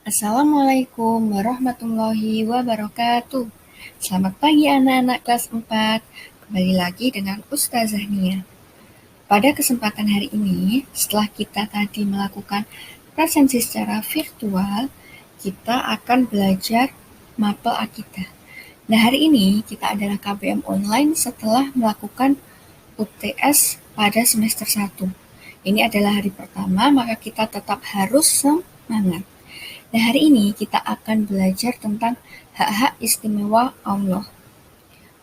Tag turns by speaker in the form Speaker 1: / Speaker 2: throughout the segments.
Speaker 1: Assalamualaikum warahmatullahi wabarakatuh. Selamat pagi anak-anak kelas 4. Kembali lagi dengan Ustazah Nia. Pada kesempatan hari ini, setelah kita tadi melakukan presensi secara virtual, kita akan belajar mapel akidah. Nah, hari ini kita adalah KBM online setelah melakukan UTS pada semester 1. Ini adalah hari pertama, maka kita tetap harus semangat. Nah, hari ini kita akan belajar tentang hak-hak istimewa Allah.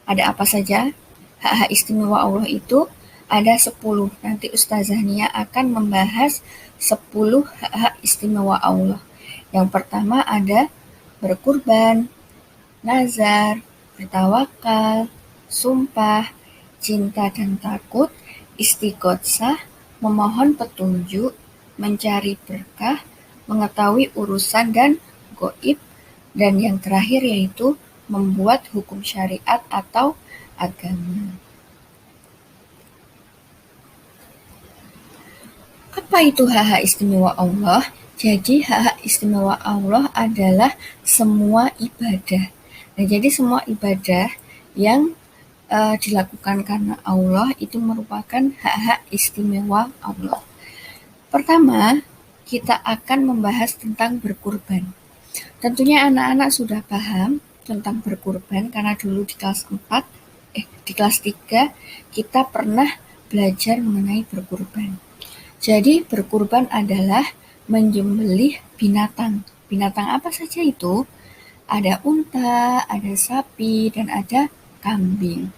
Speaker 1: Ada apa saja? Hak-hak istimewa Allah itu ada 10. Nanti Ustazah Nia akan membahas 10 hak-hak istimewa Allah. Yang pertama ada berkurban, nazar, bertawakal, sumpah, cinta dan takut, istighosah, memohon petunjuk, mencari berkah, mengetahui urusan dan gaib, dan yang terakhir yaitu membuat hukum syariat atau agama. Apa itu hak-hak istimewa Allah? Jadi hak-hak istimewa Allah adalah semua ibadah. Nah, jadi semua ibadah yang dilakukan karena Allah itu merupakan hak-hak istimewa Allah. Pertama, kita akan membahas tentang berkurban. Tentunya anak-anak sudah paham tentang berkurban karena dulu di kelas 4, di kelas 3 kita pernah belajar mengenai berkurban. Jadi berkurban adalah menyembelih binatang. Binatang apa saja itu? Ada unta, ada sapi, dan ada kambing.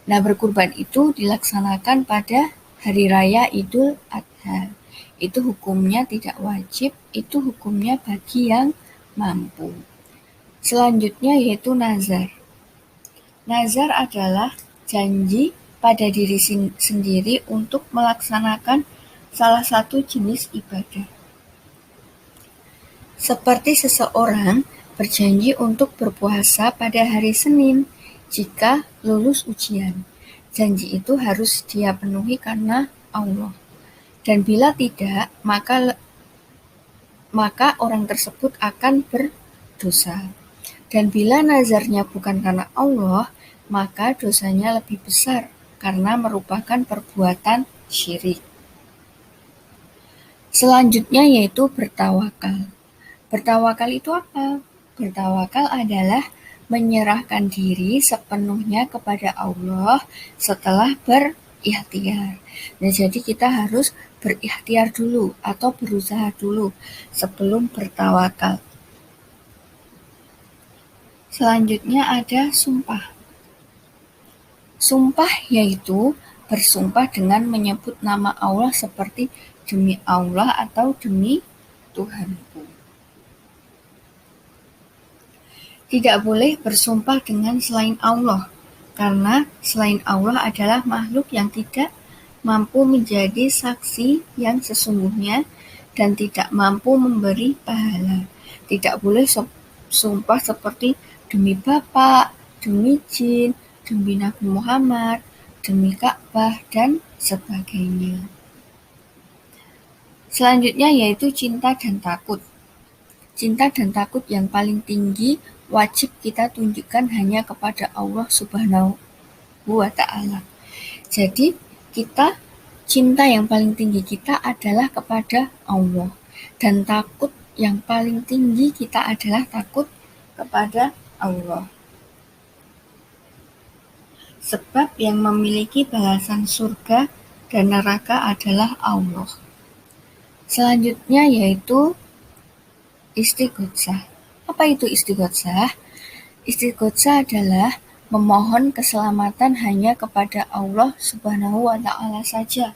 Speaker 1: Nah, berkurban itu dilaksanakan pada hari raya Idul Adha. Itu hukumnya tidak wajib, itu hukumnya bagi yang mampu. Selanjutnya yaitu nazar. Nazar adalah janji pada diri sendiri untuk melaksanakan salah satu jenis ibadah. Seperti seseorang berjanji untuk berpuasa pada hari Senin jika lulus ujian. Janji itu harus dia penuhi karena Allah. Dan bila tidak, maka orang tersebut akan berdosa. Dan bila nazarnya bukan karena Allah, maka dosanya lebih besar karena merupakan perbuatan syirik. Selanjutnya yaitu bertawakal. Bertawakal itu apa? Bertawakal adalah menyerahkan diri sepenuhnya kepada Allah setelah berikhtiar. Nah, jadi kita harus berikhtiar dulu atau berusaha dulu sebelum bertawakal. Selanjutnya ada sumpah. Sumpah yaitu bersumpah dengan menyebut nama Allah seperti demi Allah atau demi Tuhanku. Tidak boleh bersumpah dengan selain Allah, karena selain Allah adalah makhluk yang tidak mampu menjadi saksi yang sesungguhnya dan tidak mampu memberi pahala. Tidak boleh sumpah seperti demi Bapak, demi jin, demi Nabi Muhammad, demi Ka'bah, dan sebagainya. Selanjutnya yaitu cinta dan takut. Cinta dan takut yang paling tinggi wajib kita tunjukkan hanya kepada Allah Subhanahu wa Ta'ala. Jadi kita cinta yang paling tinggi kita adalah kepada Allah, dan takut yang paling tinggi kita adalah takut kepada Allah. Sebab yang memiliki balasan surga dan neraka adalah Allah. Selanjutnya yaitu istighosah. Apa itu istighosah? Istighosah adalah memohon keselamatan hanya kepada Allah Subhanahu wa Ta'ala saja.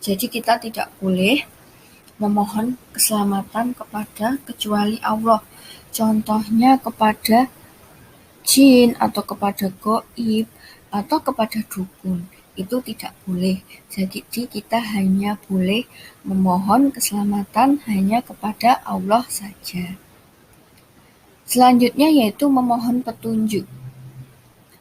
Speaker 1: Jadi kita tidak boleh memohon keselamatan kepada kecuali Allah. Contohnya kepada jin atau kepada gaib atau kepada dukun. Itu tidak boleh. Jadi kita hanya boleh memohon keselamatan hanya kepada Allah saja. Selanjutnya yaitu memohon petunjuk.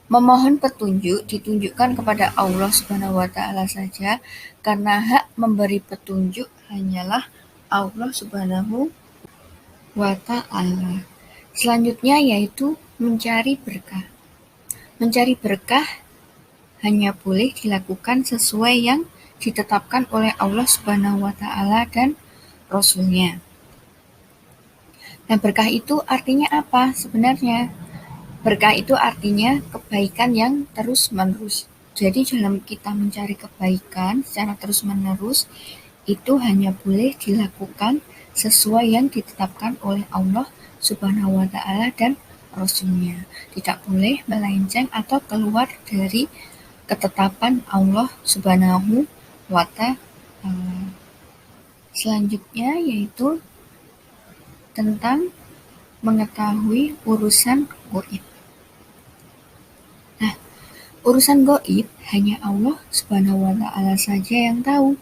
Speaker 1: Memohon petunjuk ditunjukkan kepada Allah Subhanahu wa Ta'ala saja, karena hak memberi petunjuk hanyalah Allah Subhanahu wa ta'ala. Selanjutnya yaitu mencari berkah. Mencari berkah hanya boleh dilakukan sesuai yang ditetapkan oleh Allah Subhanahu wa Ta'ala dan Rasul-Nya. Nah, berkah itu artinya apa sebenarnya? Berkah itu artinya kebaikan yang terus-menerus. Jadi dalam kita mencari kebaikan secara terus-menerus, itu hanya boleh dilakukan sesuai yang ditetapkan oleh Allah Subhanahu wa Ta'ala dan Rasul-Nya. Tidak boleh melenceng atau keluar dari ketetapan Allah Subhanahu wa Ta'ala. Selanjutnya yaitu tentang mengetahui urusan gaib. Nah, urusan gaib hanya Allah Subhanahu wa Ta'ala saja yang tahu.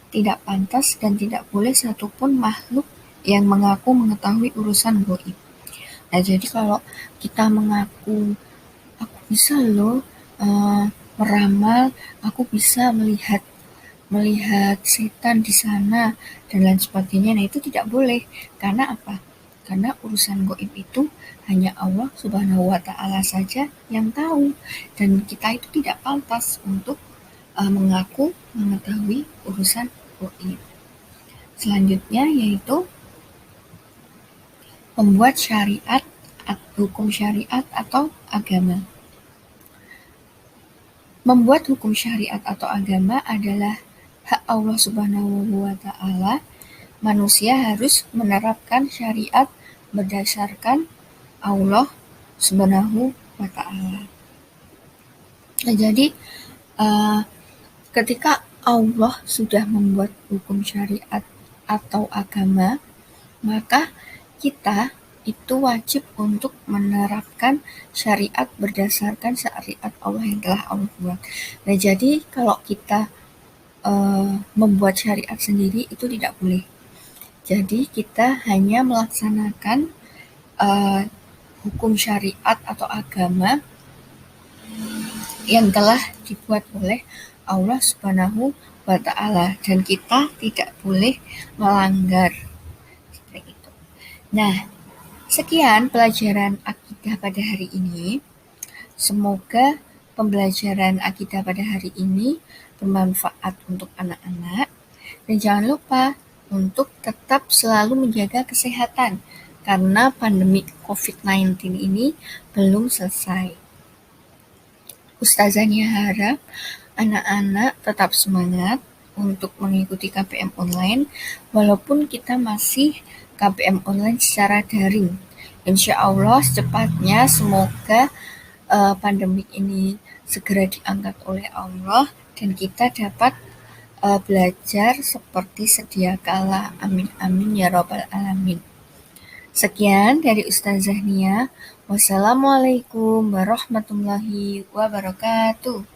Speaker 1: Tidak pantas dan tidak boleh satupun makhluk yang mengaku mengetahui urusan gaib. Nah, jadi kalau kita mengaku aku bisa loh meramal, aku bisa melihat setan di sana dan lain sebagainya. Nah, itu tidak boleh. Karena apa? Karena urusan gaib itu hanya Allah Subhanahu wa Ta'ala saja yang tahu, dan kita itu tidak pantas untuk mengaku mengetahui urusan gaib. Selanjutnya yaitu membuat syariat, hukum syariat atau agama. Membuat hukum syariat atau agama adalah hak Allah Subhanahu wa Ta'ala. Manusia harus menerapkan syariat berdasarkan Allah Subhanahu wa Ta'ala. Nah, jadi ketika Allah sudah membuat hukum syariat atau agama, maka kita itu wajib untuk menerapkan syariat berdasarkan syariat Allah yang telah Allah buat. Nah, jadi kalau kita membuat syariat sendiri itu tidak boleh. Jadi kita hanya melaksanakan hukum syariat atau agama yang telah dibuat oleh Allah Subhanahu wa Ta'ala, dan kita tidak boleh melanggar. Seperti itu. Nah, sekian pelajaran akidah pada hari ini. Semoga pembelajaran akidah pada hari ini bermanfaat untuk anak-anak, dan jangan lupa untuk tetap selalu menjaga kesehatan karena pandemi COVID-19 ini belum selesai. Ustazahnya harap anak-anak tetap semangat untuk mengikuti KPM online walaupun kita masih KPM online secara daring. Insya Allah secepatnya semoga pandemik ini segera diangkat oleh Allah dan kita dapat belajar seperti sedia kala. Amin amin ya robbal alamin. Sekian dari Ustazah Nia. Wassalamualaikum warahmatullahi wabarakatuh.